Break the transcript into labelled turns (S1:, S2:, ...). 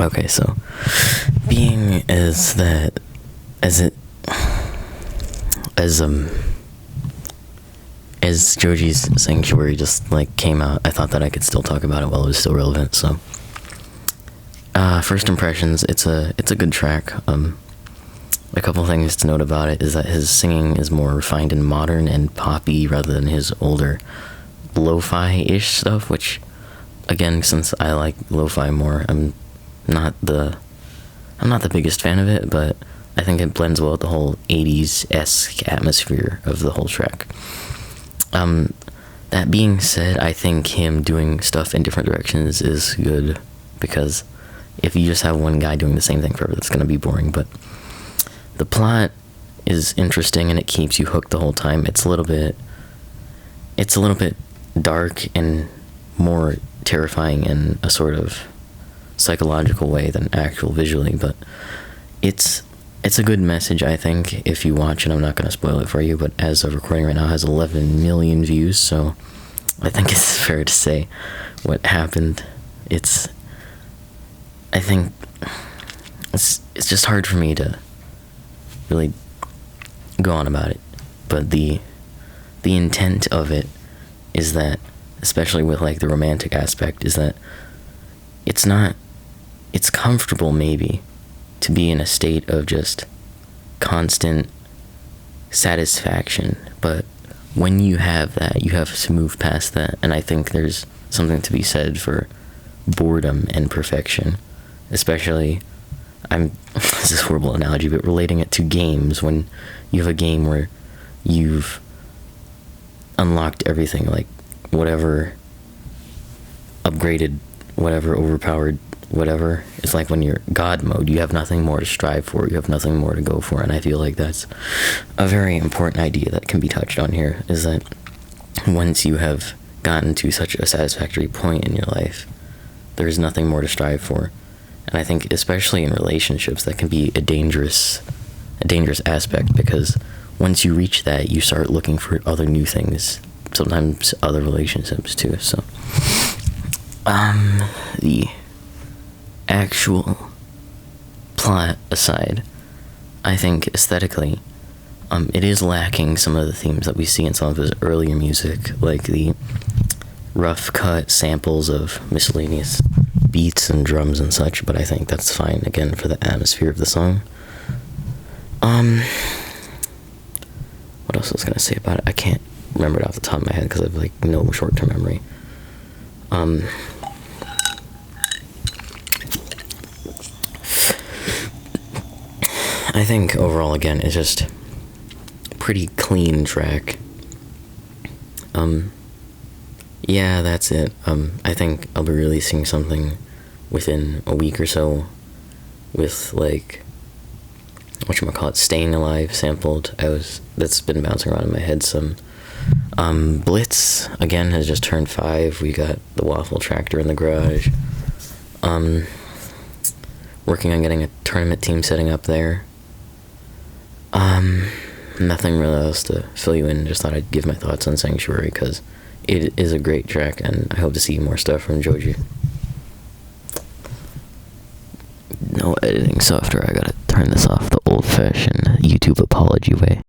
S1: Okay, so being as that as it as Joji's Sanctuary just like came out, I thought that I could still talk about it while it was still relevant. So first impressions, it's a good track. A couple things to note about it is that his singing is more refined and modern and poppy rather than his older lo-fi-ish stuff, which, again, since I like lo-fi more, I'm not the biggest fan of it, but I think it blends well with the whole 80s-esque atmosphere of the whole track. That being said, I think him doing stuff in different directions is good, because if you just have one guy doing the same thing forever, that's going to be boring. But the plot is interesting and it keeps you hooked the whole time. It's a little bit dark and more terrifying in a sort of psychological way than actual visually, but it's a good message, I think, if you watch it. I'm not going to spoil it for you, but as of recording right now, it has 11 million views, so I think it's fair to say what happened. I think it's just hard for me to really go on about it, but the intent of it is that, especially with like the romantic aspect, is that it's comfortable maybe to be in a state of just constant satisfaction, but when you have that, you have to move past that. And I think there's something to be said for boredom and perfection, especially, this is a horrible analogy, but relating it to games. When you have a game where you've unlocked everything, like whatever upgraded, whatever overpowered, whatever, it's like when you're God mode, you have nothing more to strive for, you have nothing more to go for. And I feel like that's a very important idea that can be touched on here, is that once you have gotten to such a satisfactory point in your life, there's nothing more to strive for. And I think especially in relationships, that can be a dangerous aspect, because once you reach that, you start looking for other new things, sometimes other relationships too. So the actual plot aside, I think aesthetically, it is lacking some of the themes that we see in some of his earlier music, like the rough cut samples of miscellaneous beats and drums and such, but I think that's fine, again, for the atmosphere of the song. What else was I gonna say about it? I can't remember it off the top of my head because I have like no short-term memory. I think overall, again, it's just a pretty clean track. Yeah, that's it. I think I'll be releasing something within a week or so with, like, whatchamacallit, Staying Alive sampled. That's been bouncing around in my head some. Blitz, again, has just turned 5. We got the Waffle Tractor in the garage. Working on getting a tournament team setting up there. Nothing really else to fill you in. Just thought I'd give my thoughts on Sanctuary, because it is a great track, and I hope to see more stuff from Joji. No editing software, I gotta turn this off the old-fashioned YouTube apology way.